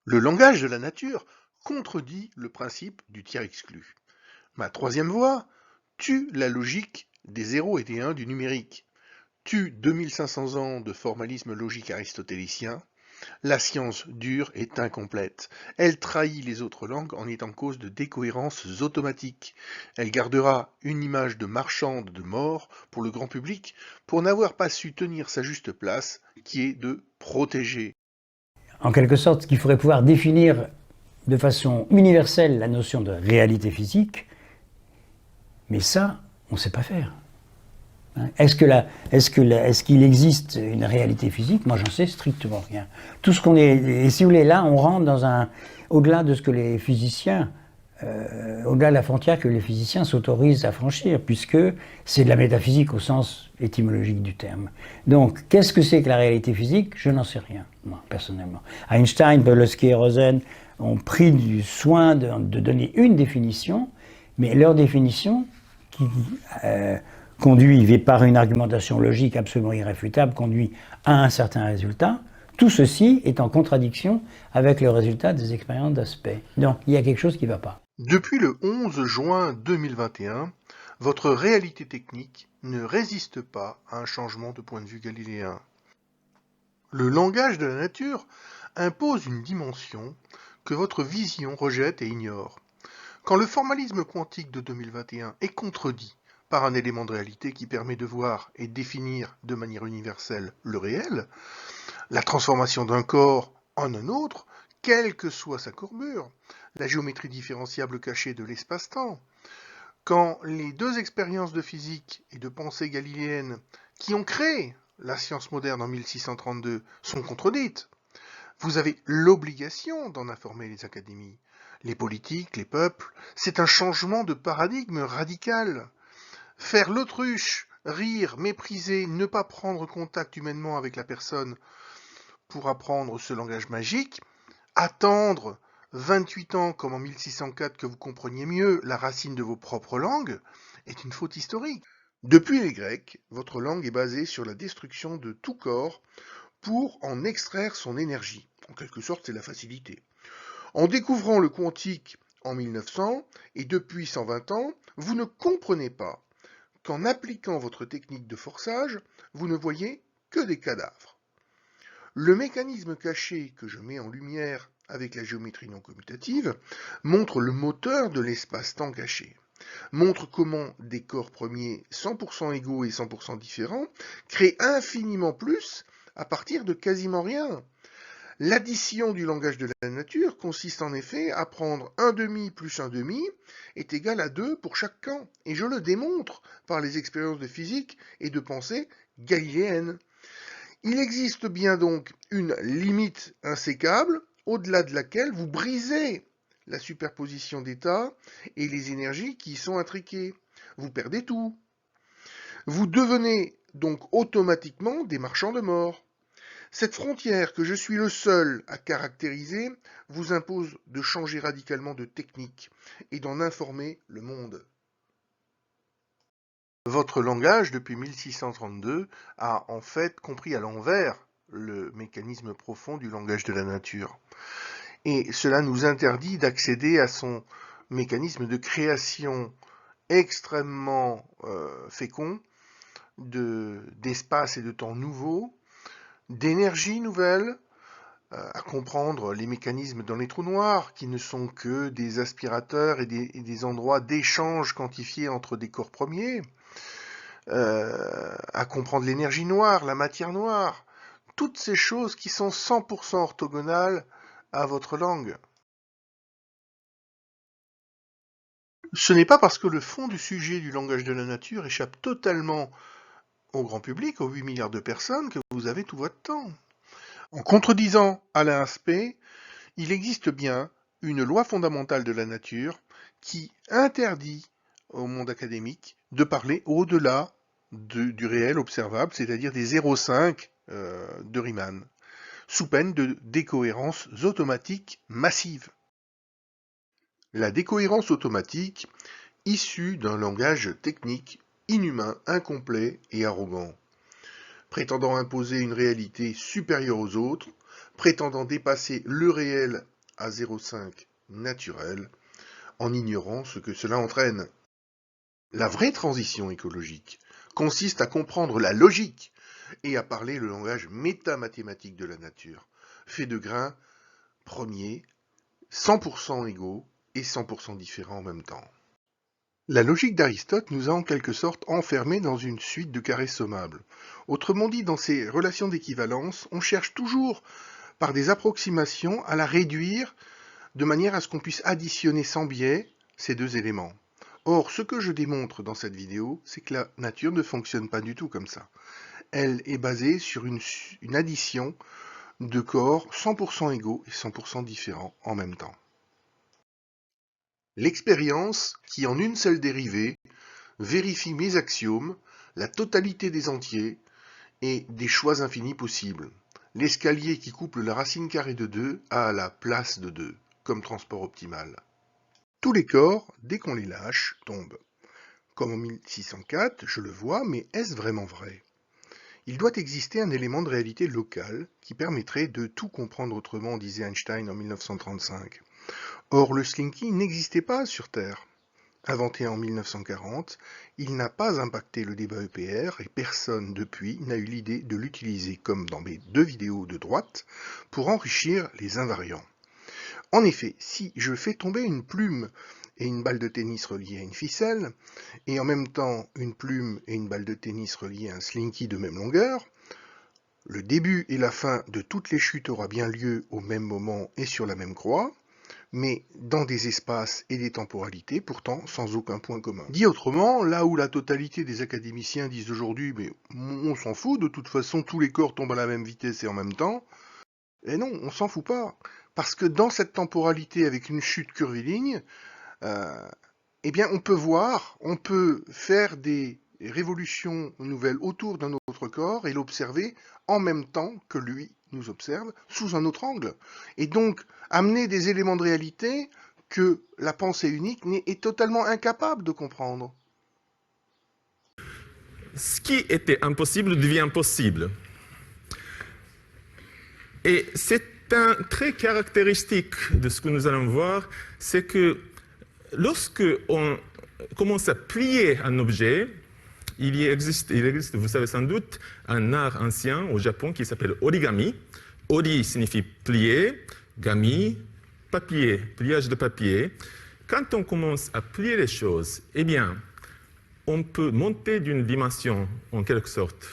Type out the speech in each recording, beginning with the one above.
Le langage de la nature contredit le principe du tiers exclu. Ma troisième voie tue la logique des 0 et des 1 du numérique, tue 2500 ans de formalisme logique aristotélicien. La science dure est incomplète. Elle trahit les autres langues en étant cause de décohérences automatiques. Elle gardera une image de marchande de mort pour le grand public pour n'avoir pas su tenir sa juste place, qui est de protéger. En quelque sorte, qu'il faudrait pouvoir définir de façon universelle la notion de réalité physique, mais ça, on ne sait pas faire. Est-ce qu'il existe une réalité physique? Moi, j'en sais strictement rien. Tout ce qu'on est, et si vous voulez, là, on rentre dans au-delà de ce que les physiciens, au-delà de la frontière que les physiciens s'autorisent à franchir, puisque c'est de la métaphysique au sens étymologique du terme. Donc, qu'est-ce que c'est que la réalité physique? Je n'en sais rien, moi, personnellement. Einstein, Podolsky et Rosen ont pris du soin de donner une définition, mais leur définition, qui conduit par une argumentation logique absolument irréfutable, conduit à un certain résultat. Tout ceci est en contradiction avec le résultat des expériences d'aspect. Donc, il y a quelque chose qui ne va pas. Depuis le 11 juin 2021, votre réalité technique ne résiste pas à un changement de point de vue galiléen. Le langage de la nature impose une dimension que votre vision rejette et ignore. Quand le formalisme quantique de 2021 est contredit par un élément de réalité qui permet de voir et définir de manière universelle le réel, la transformation d'un corps en un autre, quelle que soit sa courbure, la géométrie différenciable cachée de l'espace-temps, quand les deux expériences de physique et de pensée galiléenne qui ont créé la science moderne en 1632 sont contredites, vous avez l'obligation d'en informer les académies, les politiques, les peuples. C'est un changement de paradigme radical. Faire l'autruche, rire, mépriser, ne pas prendre contact humainement avec la personne pour apprendre ce langage magique, attendre 28 ans comme en 1604 que vous compreniez mieux la racine de vos propres langues, est une faute historique. Depuis les Grecs, votre langue est basée sur la destruction de tout corps pour en extraire son énergie. En quelque sorte, c'est la facilité. En découvrant le quantique en 1900, et depuis 120 ans, vous ne comprenez pas qu'en appliquant votre technique de forçage, vous ne voyez que des cadavres. Le mécanisme caché que je mets en lumière avec la géométrie non commutative montre le moteur de l'espace-temps caché, montre comment des corps premiers 100% égaux et 100% différents créent infiniment plus à partir de quasiment rien. L'addition du langage de la nature consiste en effet à prendre un demi plus un demi est égal à 2 pour chaque camp, et je le démontre par les expériences de physique et de pensée galiléenne. Il existe bien donc une limite insécable au-delà de laquelle vous brisez la superposition d'états et les énergies qui y sont intriquées. Vous perdez tout. Vous devenez donc automatiquement des marchands de mort. Cette frontière que je suis le seul à caractériser vous impose de changer radicalement de technique et d'en informer le monde. Votre langage, depuis 1632, a en fait compris à l'envers le mécanisme profond du langage de la nature. Et cela nous interdit d'accéder à son mécanisme de création extrêmement fécond d'espace et de temps nouveaux, d'énergie nouvelle, à comprendre les mécanismes dans les trous noirs, qui ne sont que des aspirateurs et des endroits d'échange quantifiés entre des corps premiers, à comprendre l'énergie noire, la matière noire, toutes ces choses qui sont 100% orthogonales à votre langue. Ce n'est pas parce que le fond du sujet du langage de la nature échappe totalement au grand public, aux 8 milliards de personnes, que vous avez tout votre temps. En contredisant Alain Aspect, il existe bien une loi fondamentale de la nature qui interdit au monde académique de parler au-delà du réel observable, c'est-à-dire des 0,5 de Riemann, sous peine de décohérences automatiques massives. La décohérence automatique, issue d'un langage technique inhumain, incomplet et arrogant, prétendant imposer une réalité supérieure aux autres, prétendant dépasser le réel à 0,5 naturel, en ignorant ce que cela entraîne. La vraie transition écologique consiste à comprendre la logique et à parler le langage métamathématique de la nature, fait de grains premiers, 100% égaux et 100% différents en même temps. La logique d'Aristote nous a en quelque sorte enfermés dans une suite de carrés sommables. Autrement dit, dans ces relations d'équivalence, on cherche toujours, par des approximations, à la réduire de manière à ce qu'on puisse additionner sans biais ces deux éléments. Or, ce que je démontre dans cette vidéo, c'est que la nature ne fonctionne pas du tout comme ça. Elle est basée sur une addition de corps 100% égaux et 100% différents en même temps. L'expérience, qui en une seule dérivée, vérifie mes axiomes, la totalité des entiers et des choix infinis possibles. L'escalier qui couple la racine carrée de 2 a la place de 2, comme transport optimal. Tous les corps, dès qu'on les lâche, tombent. Comme en 1604, je le vois, mais est-ce vraiment vrai? Il doit exister un élément de réalité locale qui permettrait de tout comprendre autrement, disait Einstein en 1935. Or, le slinky n'existait pas sur Terre. Inventé en 1940, il n'a pas impacté le débat EPR et personne depuis n'a eu l'idée de l'utiliser, comme dans mes deux vidéos de droite, pour enrichir les invariants. En effet, si je fais tomber une plume et une balle de tennis reliées à une ficelle, et en même temps une plume et une balle de tennis reliées à un slinky de même longueur, le début et la fin de toutes les chutes aura bien lieu au même moment et sur la même croix, mais dans des espaces et des temporalités pourtant sans aucun point commun. Dit autrement, là où la totalité des académiciens disent aujourd'hui « mais on s'en fout, de toute façon tous les corps tombent à la même vitesse et en même temps », et non, on s'en fout pas, parce que dans cette temporalité avec une chute curviligne, eh bien on peut faire des révolutions nouvelles autour d'un autre corps et l'observer en même temps que lui nous observe, sous un autre angle. Et donc, amener des éléments de réalité que la pensée unique est totalement incapable de comprendre. Ce qui était impossible devient possible. Et c'est un trait caractéristique de ce que nous allons voir, c'est que lorsque on commence à plier un objet, il existe, vous savez sans doute, un art ancien au Japon qui s'appelle origami. Ori signifie plier, gami, papier, pliage de papier. Quand on commence à plier les choses, eh bien, on peut monter d'une dimension en quelque sorte.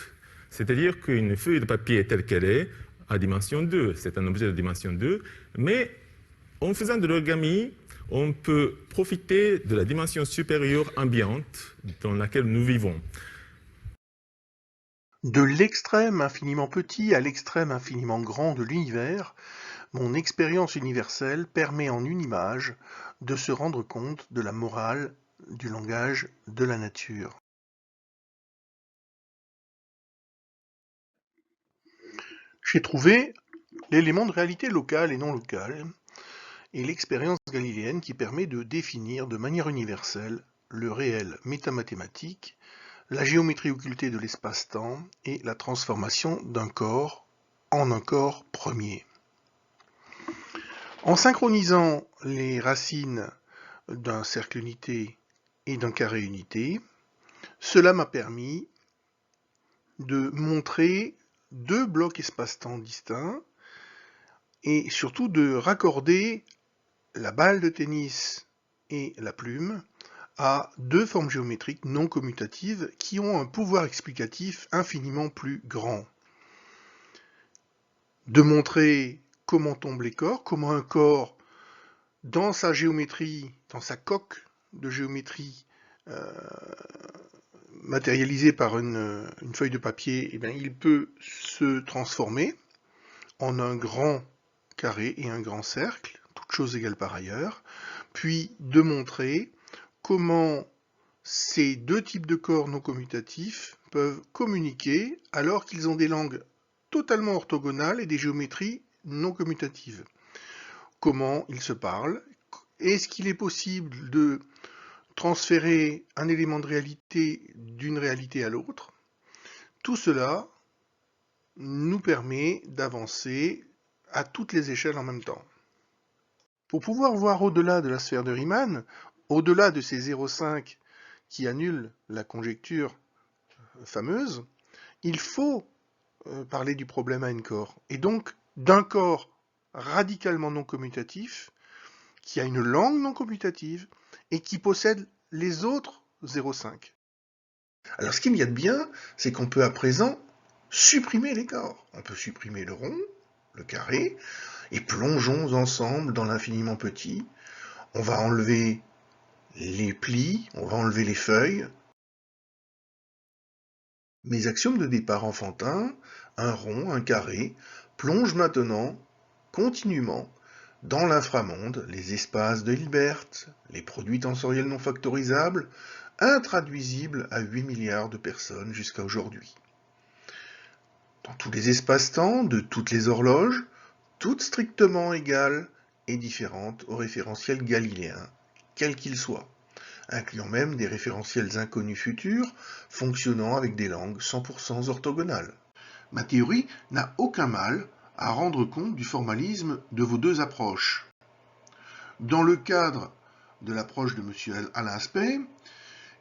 C'est-à-dire qu'une feuille de papier telle qu'elle est, à dimension 2, c'est un objet de dimension 2, mais en faisant de l'origami, on peut profiter de la dimension supérieure ambiante dans laquelle nous vivons. De l'extrême infiniment petit à l'extrême infiniment grand de l'univers, mon expérience universelle permet en une image de se rendre compte de la morale du langage de la nature. J'ai trouvé l'élément de réalité locale et non locale, et l'expérience galiléenne qui permet de définir de manière universelle le réel métamathématique, la géométrie occultée de l'espace-temps et la transformation d'un corps en un corps premier. En synchronisant les racines d'un cercle unité et d'un carré unité, cela m'a permis de montrer deux blocs espace-temps distincts et surtout de raccorder la balle de tennis et la plume à deux formes géométriques non commutatives qui ont un pouvoir explicatif infiniment plus grand. De montrer comment tombent les corps, comment un corps, dans sa géométrie, dans sa coque de géométrie matérialisée par une feuille de papier, eh bien, il peut se transformer en un grand carré et un grand cercle, toutes choses égales par ailleurs, puis de montrer comment ces deux types de corps non commutatifs peuvent communiquer alors qu'ils ont des langues totalement orthogonales et des géométries non commutatives. Comment ils se parlent? Est-ce qu'il est possible de transférer un élément de réalité d'une réalité à l'autre? Tout cela nous permet d'avancer à toutes les échelles en même temps. Pour pouvoir voir au-delà de la sphère de Riemann, au-delà de ces 0,5 qui annulent la conjecture fameuse, il faut parler du problème à n-corps, et donc d'un corps radicalement non commutatif, qui a une langue non commutative, et qui possède les autres 0,5. Alors ce qu'il y a de bien, c'est qu'on peut à présent supprimer les corps. On peut supprimer le rond, le carré, et plongeons ensemble dans l'infiniment petit. On va enlever les plis, on va enlever les feuilles. Mes axiomes de départ enfantins, un rond, un carré, plongent maintenant, continuellement, dans l'inframonde, les espaces de Hilbert, les produits tensoriels non factorisables, intraduisibles à 8 milliards de personnes jusqu'à aujourd'hui. Dans tous les espaces-temps, de toutes les horloges, toutes strictement égales et différentes au référentiel galiléen, quel qu'il soit, incluant même des référentiels inconnus futurs, fonctionnant avec des langues 100% orthogonales. Ma théorie n'a aucun mal à rendre compte du formalisme de vos deux approches. Dans le cadre de l'approche de M. Alain Aspect,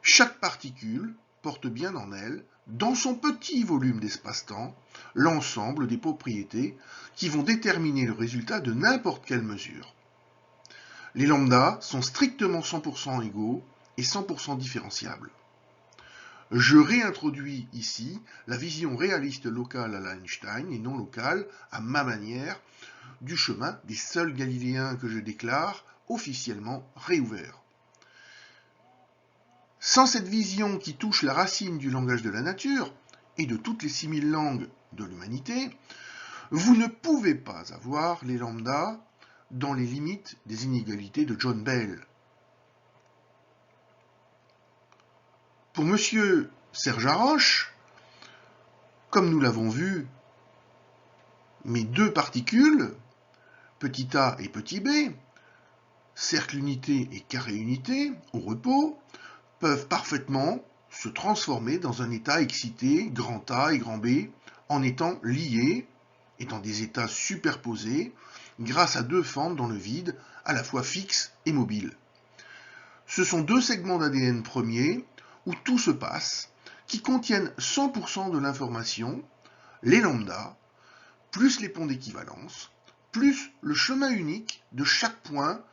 chaque particule porte bien en elle, dans son petit volume d'espace-temps, l'ensemble des propriétés qui vont déterminer le résultat de n'importe quelle mesure. Les lambdas sont strictement 100% égaux et 100% différenciables. Je réintroduis ici la vision réaliste locale à la Einstein et non locale, à ma manière, du chemin des seuls galiléens que je déclare officiellement réouvert. Sans cette vision qui touche la racine du langage de la nature et de toutes les 6000 langues de l'humanité, vous ne pouvez pas avoir les lambdas dans les limites des inégalités de John Bell. Pour M. Serge Haroche, comme nous l'avons vu, mes deux particules, petit a et petit b, cercle unité et carré unité, au repos, peuvent parfaitement se transformer dans un état excité, grand A et grand B, en étant liés, étant des états superposés, grâce à deux fentes dans le vide, à la fois fixes et mobiles. Ce sont deux segments d'ADN premiers, où tout se passe, qui contiennent 100% de l'information, les lambdas, plus les ponts d'équivalence, plus le chemin unique de chaque point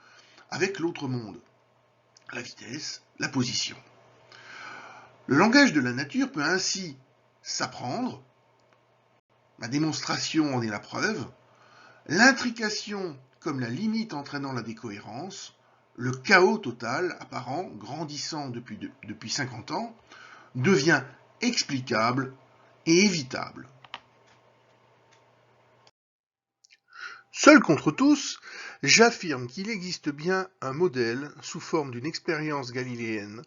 avec l'autre monde, la vitesse, la position. Le langage de la nature peut ainsi s'apprendre, ma démonstration en est la preuve, l'intrication comme la limite entraînant la décohérence, le chaos total apparent, grandissant depuis 50 ans, devient explicable et évitable. Seul contre tous, j'affirme qu'il existe bien un modèle sous forme d'une expérience galiléenne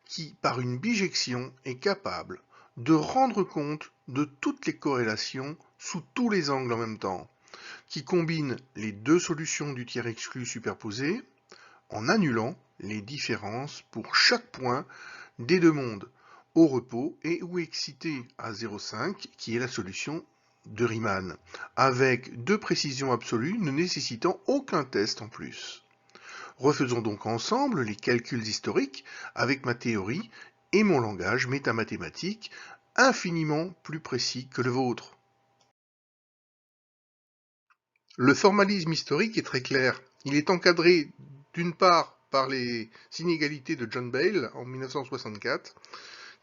qui, par une bijection, est capable de rendre compte de toutes les corrélations sous tous les angles en même temps, qui combine les deux solutions du tiers exclu superposées en annulant les différences pour chaque point des deux mondes, au repos et ou excité à 0,5, qui est la solution de Riemann, avec deux précisions absolues ne nécessitant aucun test en plus. Refaisons donc ensemble les calculs historiques avec ma théorie et mon langage métamathématique infiniment plus précis que le vôtre. Le formalisme historique est très clair. Il est encadré d'une part par les inégalités de John Bell en 1964,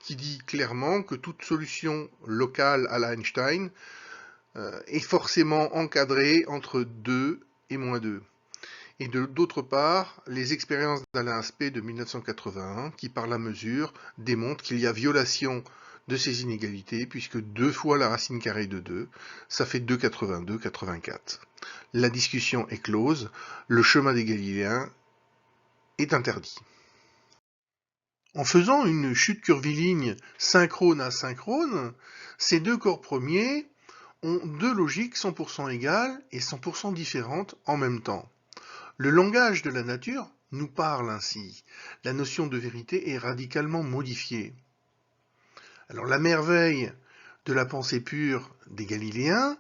qui dit clairement que toute solution locale à la Einstein est forcément encadrée entre 2 et moins 2. Et d'autre part, les expériences d'Alain Aspect de 1981, qui par la mesure démontrent qu'il y a violation de ces inégalités, puisque 2 fois la racine carrée de 2, ça fait 2,82, 84. La discussion est close, le chemin des Galiléens est interdit. En faisant une chute curviligne synchrone asynchrone, ces deux corps premiers ont deux logiques 100% égales et 100% différentes en même temps. Le langage de la nature nous parle ainsi. La notion de vérité est radicalement modifiée. Alors la merveille de la pensée pure des Galiléens,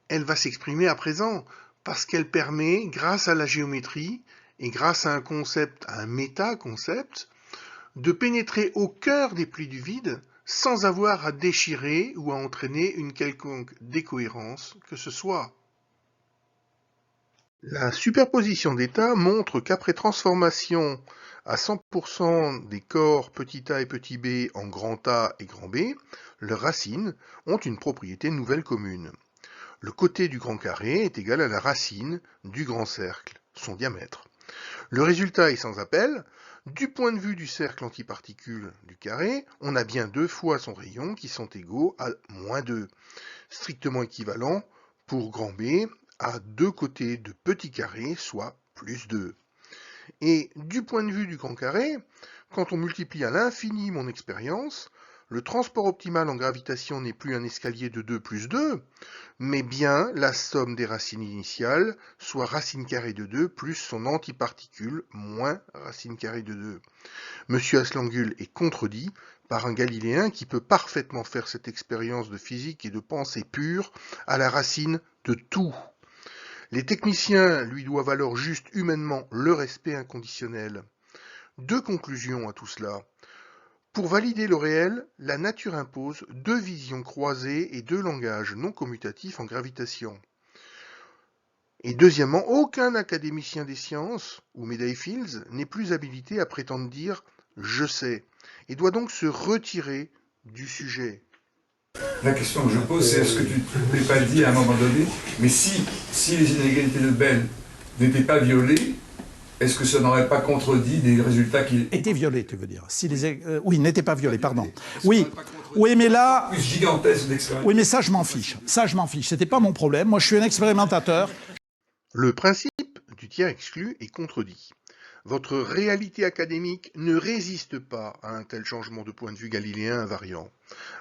elle va s'exprimer à présent Parce qu'elle permet, grâce à la géométrie et grâce à un concept, à un méta-concept, de pénétrer au cœur des plis du vide sans avoir à déchirer ou à entraîner une quelconque décohérence que ce soit. La superposition d'états montre qu'après transformation à 100% des corps petit a et petit b en grand A et grand B, leurs racines ont une propriété nouvelle commune. Le côté du grand carré est égal à la racine du grand cercle, son diamètre. Le résultat est sans appel. Du point de vue du cercle antiparticule du carré, on a bien 2 fois son rayon qui sont égaux à -2, strictement équivalent pour grand B à 2 côtés de petit carré, soit +2. Et du point de vue du grand carré, quand on multiplie à l'infini mon expérience, le transport optimal en gravitation n'est plus un escalier de 2 plus 2, mais bien la somme des racines initiales, soit racine carrée de 2 plus son antiparticule moins racine carrée de 2. Monsieur Aslangul est contredit par un Galiléen qui peut parfaitement faire cette expérience de physique et de pensée pure à la racine de tout. Les techniciens lui doivent alors juste humainement le respect inconditionnel. 2 conclusions à tout cela. Pour valider le réel, la nature impose 2 visions croisées et 2 langages non commutatifs en gravitation. Et deuxièmement, aucun académicien des sciences, ou médaille Fields, n'est plus habilité à prétendre dire « je sais » et doit donc se retirer du sujet. La question que je pose, c'est est-ce que tu ne t'es pas dit à un moment donné, mais si les inégalités de Bell n'étaient pas violées, est-ce que ça n'aurait pas contredit des résultats qui... Étaient violés, tu veux dire. Si oui, n'étaient pas violés, pardon. Oui, mais là... Plus gigantesque d'expérience. Oui, mais ça, je m'en fiche. Ça, je m'en fiche. C'était pas mon problème. Moi, je suis un expérimentateur. Le principe du tiers exclu est contredit. Votre réalité académique ne résiste pas à un tel changement de point de vue galiléen invariant.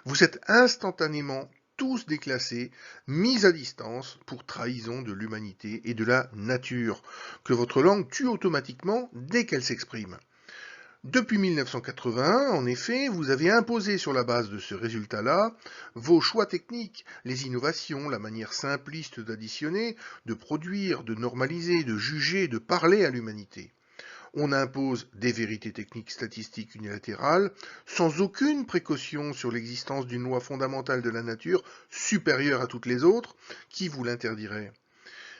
Vous êtes instantanément tous déclassés, mis à distance pour trahison de l'humanité et de la nature, que votre langue tue automatiquement dès qu'elle s'exprime. Depuis 1981, en effet, vous avez imposé sur la base de ce résultat-là vos choix techniques, les innovations, la manière simpliste d'additionner, de produire, de normaliser, de juger, de parler à l'humanité. On impose des vérités techniques statistiques unilatérales, sans aucune précaution sur l'existence d'une loi fondamentale de la nature supérieure à toutes les autres, qui vous l'interdirait.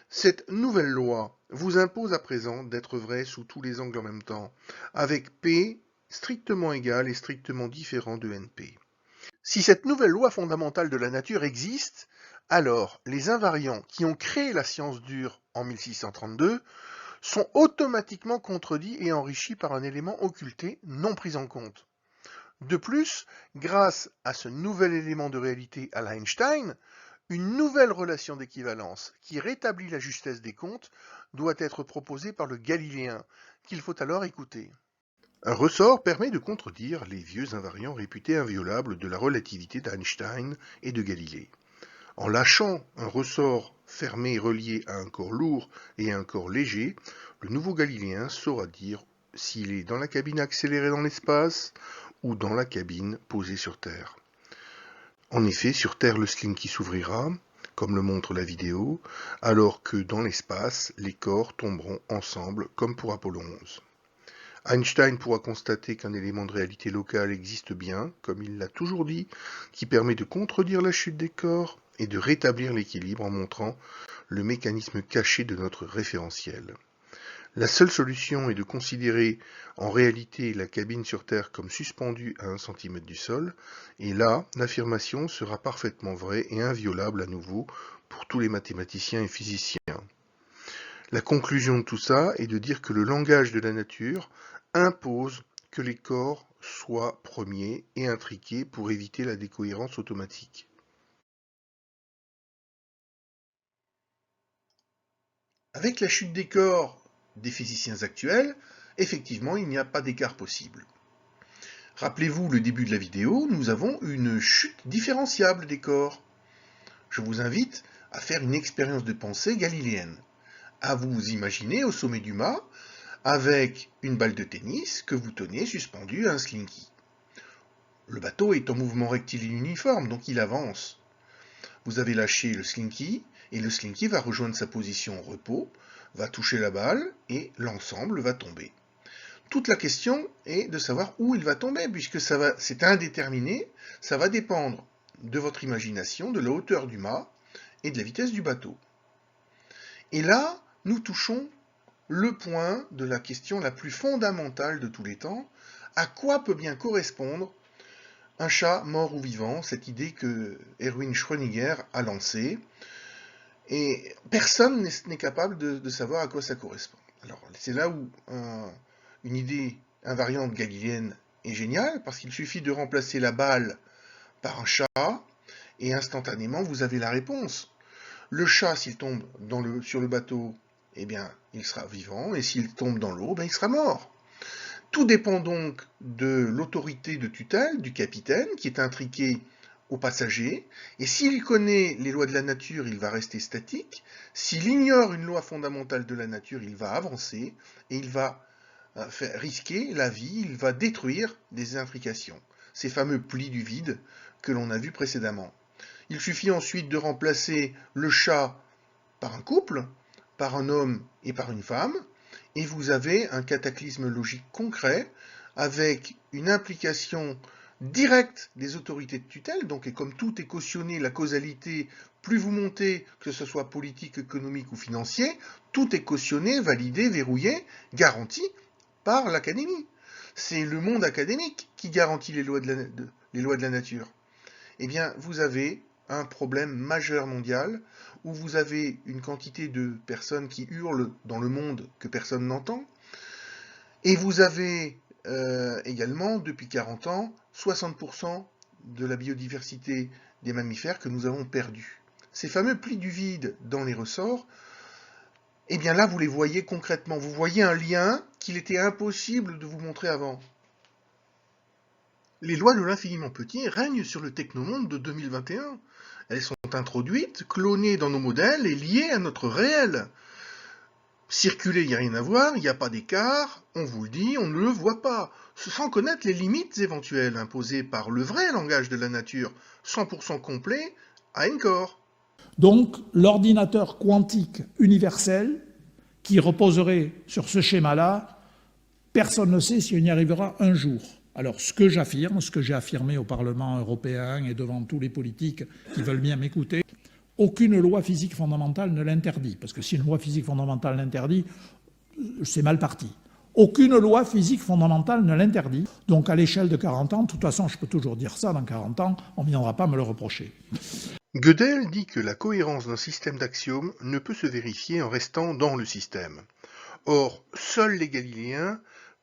Cette nouvelle loi vous impose à présent d'être vrai sous tous les angles en même temps, avec P strictement égal et strictement différent de NP. Si cette nouvelle loi fondamentale de la nature existe, alors les invariants qui ont créé la science dure en 1632 sont automatiquement contredits et enrichis par un élément occulté non pris en compte. De plus, grâce à ce nouvel élément de réalité à l'Einstein, une nouvelle relation d'équivalence qui rétablit la justesse des comptes doit être proposée par le Galiléen, qu'il faut alors écouter. Un ressort permet de contredire les vieux invariants réputés inviolables de la relativité d'Einstein et de Galilée. En lâchant un ressort fermé relié à un corps lourd et à un corps léger, le nouveau Galiléen saura dire s'il est dans la cabine accélérée dans l'espace ou dans la cabine posée sur Terre. En effet, sur Terre, le slinky s'ouvrira, comme le montre la vidéo, alors que dans l'espace, les corps tomberont ensemble, comme pour Apollo 11. Einstein pourra constater qu'un élément de réalité locale existe bien, comme il l'a toujours dit, qui permet de contredire la chute des corps et de rétablir l'équilibre en montrant le mécanisme caché de notre référentiel. La seule solution est de considérer en réalité la cabine sur Terre comme suspendue à 1 cm du sol, et là, l'affirmation sera parfaitement vraie et inviolable à nouveau pour tous les mathématiciens et physiciens. La conclusion de tout ça est de dire que le langage de la nature impose que les corps soient premiers et intriqués pour éviter la décohérence automatique. Avec la chute des corps des physiciens actuels, effectivement, il n'y a pas d'écart possible. Rappelez-vous le début de la vidéo, nous avons une chute différenciable des corps. Je vous invite à faire une expérience de pensée galiléenne, à vous imaginer au sommet du mât avec une balle de tennis que vous tenez suspendue à un slinky. Le bateau est en mouvement rectiligne uniforme, donc il avance. Vous avez lâché le slinky Et le slinky va rejoindre sa position en repos, va toucher la balle et l'ensemble va tomber. Toute la question est de savoir où il va tomber, puisque c'est indéterminé, ça va dépendre de votre imagination, de la hauteur du mât et de la vitesse du bateau. Et là, nous touchons le point de la question la plus fondamentale de tous les temps. À quoi peut bien correspondre un chat mort ou vivant, cette idée que Erwin Schrödinger a lancée, et personne n'est capable de savoir à quoi ça correspond. Alors, c'est là où une idée invariante galiléenne est géniale, parce qu'il suffit de remplacer la balle par un chat, et instantanément, vous avez la réponse. Le chat, s'il tombe sur le bateau, eh bien, il sera vivant, et s'il tombe dans l'eau, ben, il sera mort. Tout dépend donc de l'autorité de tutelle du capitaine, qui est intriqué au passager, et s'il connaît les lois de la nature, il va rester statique. S'il ignore une loi fondamentale de la nature, il va avancer, et il va risquer la vie, il va détruire des intrications. Ces fameux plis du vide que l'on a vus précédemment. Il suffit ensuite de remplacer le chat par un couple, par un homme et par une femme, et vous avez un cataclysme logique concret avec une implication directe des autorités de tutelle, donc et comme tout est cautionné, la causalité, plus vous montez, que ce soit politique, économique ou financier, tout est cautionné, validé, verrouillé, garanti par l'académie. C'est le monde académique qui garantit les lois de la nature. Eh bien, vous avez un problème majeur mondial où vous avez une quantité de personnes qui hurlent dans le monde que personne n'entend, et vous avez également, depuis 40 ans, 60% de la biodiversité des mammifères que nous avons perdus. Ces fameux plis du vide dans les ressorts, eh bien là, vous les voyez concrètement. Vous voyez un lien qu'il était impossible de vous montrer avant. Les lois de l'infiniment petit règnent sur le technomonde de 2021. Elles sont introduites, clonées dans nos modèles et liées à notre réel. Circuler, il n'y a rien à voir, il n'y a pas d'écart, on vous le dit, on ne le voit pas, sans connaître les limites éventuelles imposées par le vrai langage de la nature, 100% complet, à Encore. Donc, l'ordinateur quantique universel, qui reposerait sur ce schéma-là, personne ne sait si on y arrivera un jour. Alors, ce que j'affirme, ce que j'ai affirmé au Parlement européen et devant tous les politiques qui veulent bien m'écouter, aucune loi physique fondamentale ne l'interdit. Parce que si une loi physique fondamentale l'interdit, c'est mal parti. Aucune loi physique fondamentale ne l'interdit. Donc, à l'échelle de 40 ans, de toute façon, je peux toujours dire ça, dans 40 ans, on ne viendra pas me le reprocher. Gödel dit que la cohérence d'un système d'axiomes ne peut se vérifier en restant dans le système. Or, seuls les Galiléens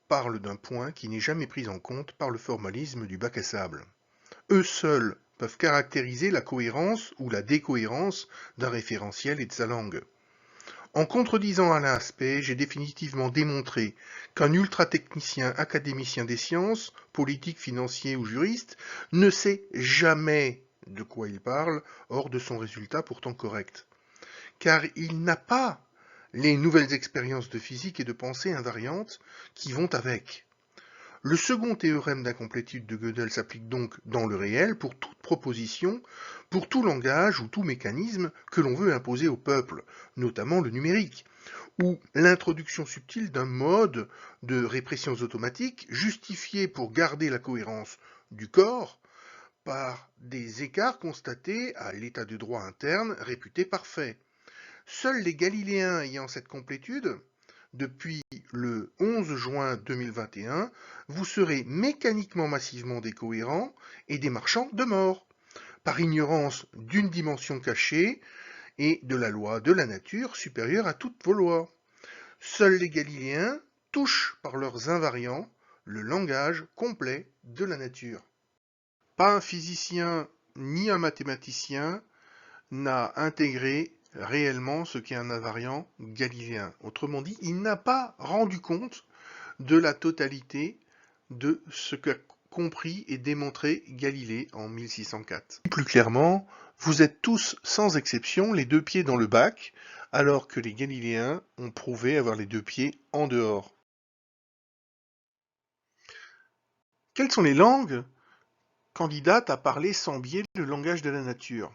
parlent d'un point qui n'est jamais pris en compte par le formalisme du bac à sable. Eux seuls peuvent caractériser la cohérence ou la décohérence d'un référentiel et de sa langue. En contredisant Alain Aspect, j'ai définitivement démontré qu'un ultra-technicien académicien des sciences, politique, financier ou juriste, ne sait jamais de quoi il parle, hors de son résultat pourtant correct. Car il n'a pas les nouvelles expériences de physique et de pensée invariantes qui vont avec. Le second théorème d'incomplétude de Gödel s'applique donc dans le réel pour toute proposition, pour tout langage ou tout mécanisme que l'on veut imposer au peuple, notamment le numérique, ou l'introduction subtile d'un mode de répression automatique justifié pour garder la cohérence du corps par des écarts constatés à l'état de droit interne réputé parfait. Seuls les Galiléens ayant cette complétude, depuis le 11 juin 2021, vous serez mécaniquement massivement décohérents et des marchands de mort, par ignorance d'une dimension cachée et de la loi de la nature supérieure à toutes vos lois. Seuls les Galiléens touchent par leurs invariants le langage complet de la nature. Pas un physicien ni un mathématicien n'a intégré réellement ce qu'est un invariant galiléen. Autrement dit, il n'a pas rendu compte de la totalité de ce qu'a compris et démontré Galilée en 1604. Plus clairement, vous êtes tous, sans exception, les deux pieds dans le bac, alors que les Galiléens ont prouvé avoir les deux pieds en dehors. Quelles sont les langues candidates à parler sans biais le langage de la nature ?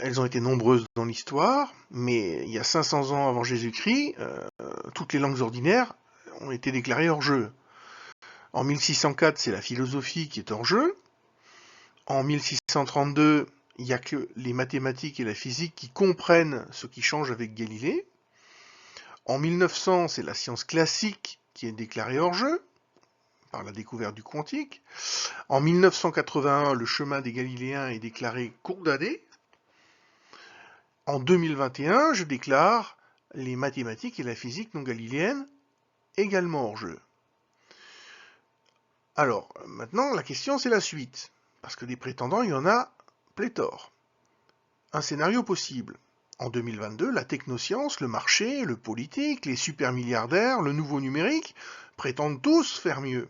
Elles ont été nombreuses dans l'histoire, mais il y a 500 ans avant Jésus-Christ, toutes les langues ordinaires ont été déclarées hors jeu. En 1604, c'est la philosophie qui est hors jeu. En 1632, il n'y a que les mathématiques et la physique qui comprennent ce qui change avec Galilée. En 1900, c'est la science classique qui est déclarée hors jeu par la découverte du quantique. En 1981, le chemin des Galiléens est déclaré condamné. En 2021, je déclare les mathématiques et la physique non galiléenne également hors jeu. Alors, maintenant, la question c'est la suite, parce que des prétendants, il y en a pléthore. Un scénario possible. En 2022, la technoscience, le marché, le politique, les supermilliardaires, le nouveau numérique prétendent tous faire mieux,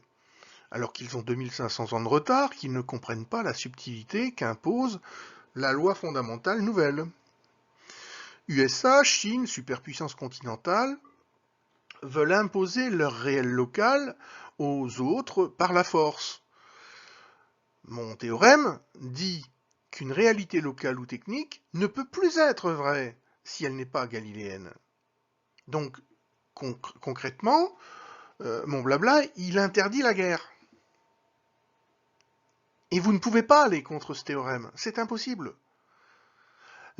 alors qu'ils ont 2500 ans de retard, qu'ils ne comprennent pas la subtilité qu'impose la loi fondamentale nouvelle. USA, Chine, superpuissance continentale, veulent imposer leur réel local aux autres par la force. Mon théorème dit qu'une réalité locale ou technique ne peut plus être vraie si elle n'est pas galiléenne. Donc, concrètement, mon blabla, il interdit la guerre. Et vous ne pouvez pas aller contre ce théorème, c'est impossible.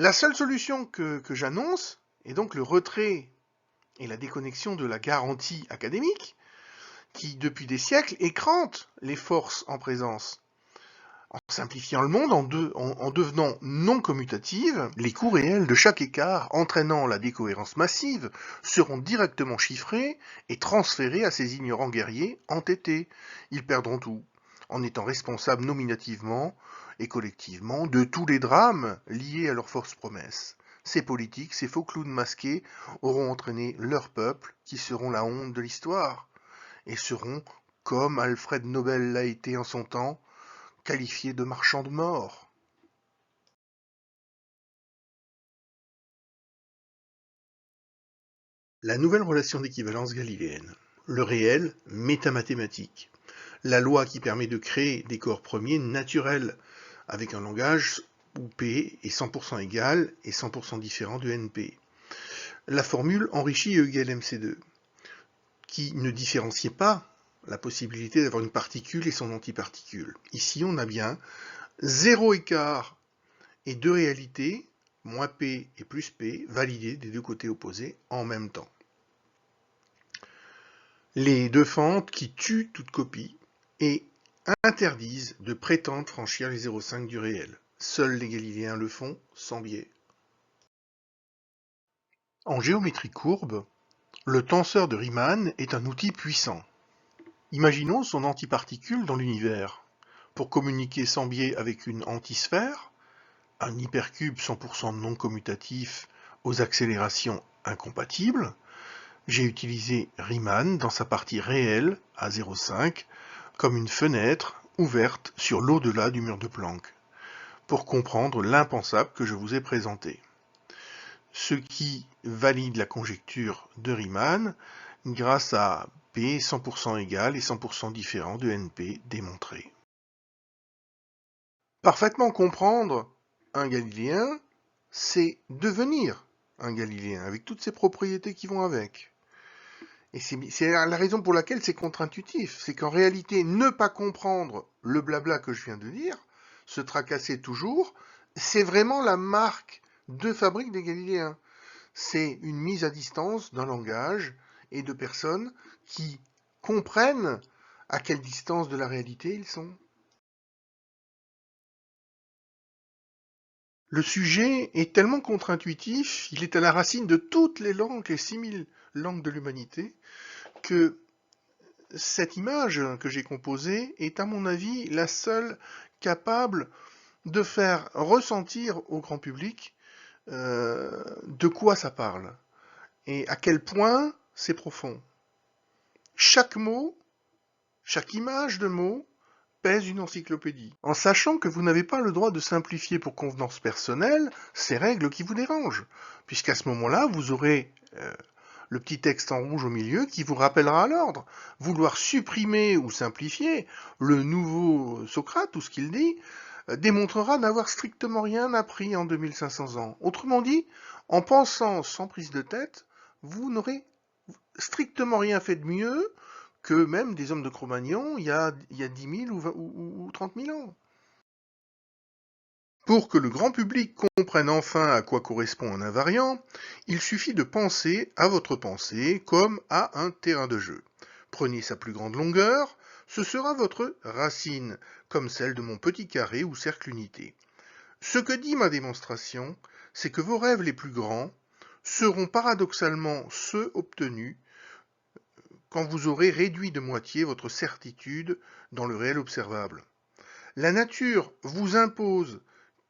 La seule solution que j'annonce est donc le retrait et la déconnexion de la garantie académique, qui depuis des siècles écrante les forces en présence. En simplifiant le monde, en devenant non commutatives, les coûts réels de chaque écart entraînant la décohérence massive seront directement chiffrés et transférés à ces ignorants guerriers entêtés. Ils perdront tout, en étant responsables nominativement et collectivement de tous les drames liés à leurs fausses promesses. Ces politiques, ces faux clowns masqués auront entraîné leur peuple, qui seront la honte de l'histoire, et seront, comme Alfred Nobel l'a été en son temps, qualifiés de marchands de mort. La nouvelle relation d'équivalence galiléenne. Le réel métamathématique. La loi qui permet de créer des corps premiers naturels, avec un langage où P est 100% égal et 100% différent de NP. La formule enrichie E égale MC2, qui ne différenciait pas la possibilité d'avoir une particule et son antiparticule. Ici, on a bien 0 écart et 2 réalités, moins P et plus P, validées des deux côtés opposés en même temps. Les deux fentes qui tuent toute copie et interdisent de prétendre franchir les 0,5 du réel. Seuls les Galiléens le font, sans biais. En géométrie courbe, le tenseur de Riemann est un outil puissant. Imaginons son antiparticule dans l'univers. Pour communiquer sans biais avec une antisphère, un hypercube 100% non commutatif aux accélérations incompatibles, j'ai utilisé Riemann dans sa partie réelle à 0,5 comme une fenêtre ouverte sur l'au-delà du mur de Planck, pour comprendre l'impensable que je vous ai présenté. Ce qui valide la conjecture de Riemann grâce à P 100% égal et 100% différent de NP démontré. Parfaitement comprendre un galiléen, c'est devenir un galiléen, avec toutes ses propriétés qui vont avec. Et c'est la raison pour laquelle c'est contre-intuitif, c'est qu'en réalité, ne pas comprendre le blabla que je viens de dire, se tracasser toujours, c'est vraiment la marque de fabrique des Galiléens. C'est une mise à distance d'un langage et de personnes qui comprennent à quelle distance de la réalité ils sont. Le sujet est tellement contre-intuitif, il est à la racine de toutes les langues, les 6000 langues de l'humanité, que cette image que j'ai composée est à mon avis la seule capable de faire ressentir au grand public de quoi ça parle et à quel point c'est profond. Chaque mot, chaque image de mot pèse une encyclopédie, en sachant que vous n'avez pas le droit de simplifier pour convenance personnelle ces règles qui vous dérangent, puisqu'à ce moment-là, vous aurez le petit texte en rouge au milieu qui vous rappellera à l'ordre. Vouloir supprimer ou simplifier le nouveau Socrate, tout ce qu'il dit, démontrera n'avoir strictement rien appris en 2500 ans. Autrement dit, en pensant sans prise de tête, vous n'aurez strictement rien fait de mieux que même des hommes de Cro-Magnon il y a 10 000 ou 30 000 ans. Pour que le grand public comprenne enfin à quoi correspond un invariant, il suffit de penser à votre pensée comme à un terrain de jeu. Prenez sa plus grande longueur, ce sera votre racine, comme celle de mon petit carré ou cercle unité. Ce que dit ma démonstration, c'est que vos rêves les plus grands seront paradoxalement ceux obtenus quand vous aurez réduit de moitié votre certitude dans le réel observable. La nature vous impose,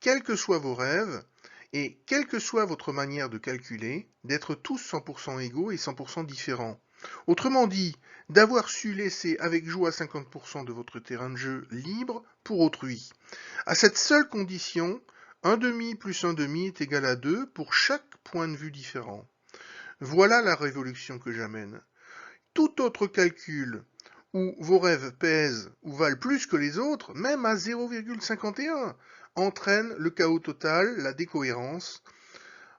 quels que soient vos rêves, et quelle que soit votre manière de calculer, d'être tous 100% égaux et 100% différents. Autrement dit, d'avoir su laisser avec joie 50% de votre terrain de jeu libre pour autrui. À cette seule condition, 1/2 plus 1/2 est égal à 2 pour chaque point de vue différent. Voilà la révolution que j'amène. Tout autre calcul où vos rêves pèsent ou valent plus que les autres, même à 0,51, entraîne le chaos total, la décohérence,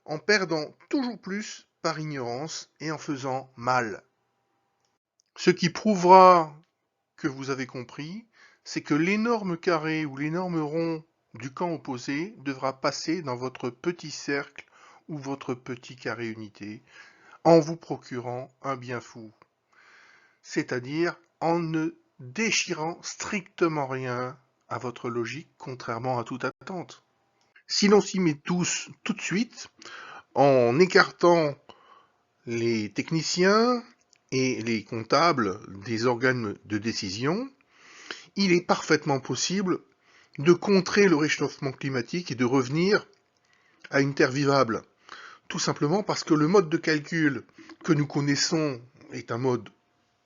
en perdant toujours plus par ignorance et en faisant mal. Ce qui prouvera que vous avez compris, c'est que l'énorme carré ou l'énorme rond du camp opposé devra passer dans votre petit cercle ou votre petit carré unité, en vous procurant un bien fou. C'est-à-dire en ne déchirant strictement rien à votre logique, contrairement à toute attente. Si l'on s'y met tous tout de suite, en écartant les techniciens et les comptables des organes de décision, il est parfaitement possible de contrer le réchauffement climatique et de revenir à une terre vivable. Tout simplement parce que le mode de calcul que nous connaissons est un mode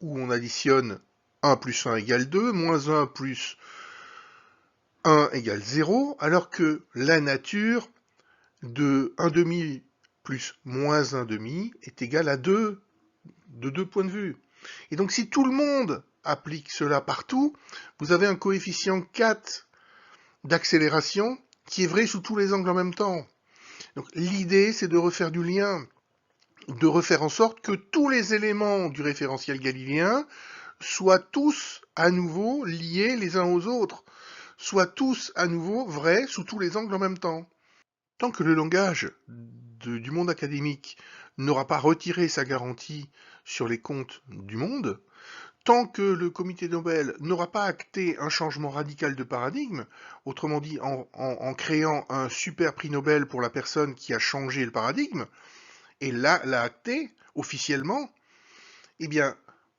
où on additionne 1 plus 1 égale 2, moins 1 plus 1 égale 0, alors que la nature de 1/2 plus moins 1/2 est égale à 2, de 2 points de vue. Et donc si tout le monde applique cela partout, vous avez un coefficient 4 d'accélération qui est vrai sous tous les angles en même temps. Donc l'idée, c'est de refaire du lien, de refaire en sorte que tous les éléments du référentiel galiléen soient tous à nouveau liés les uns aux autres, soient tous à nouveau vrais sous tous les angles en même temps. Tant que le langage du monde académique n'aura pas retiré sa garantie sur les comptes du monde, tant que le comité Nobel n'aura pas acté un changement radical de paradigme, autrement dit en créant un super prix Nobel pour la personne qui a changé le paradigme, et l'a acté officiellement, eh bien,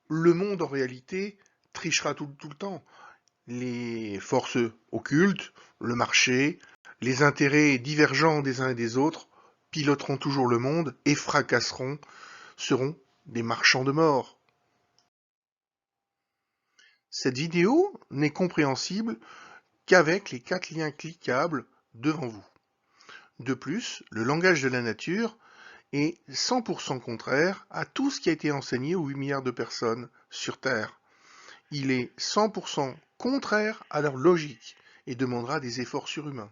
le monde en réalité trichera tout le temps. Les forces occultes, le marché, les intérêts divergents des uns et des autres piloteront toujours le monde et fracasseront, seront des marchands de mort. Cette vidéo n'est compréhensible qu'avec les 4 liens cliquables devant vous. De plus, le langage de la nature est 100% contraire à tout ce qui a été enseigné aux 8 milliards de personnes sur Terre. Il est 100% contraire à leur logique et demandera des efforts surhumains.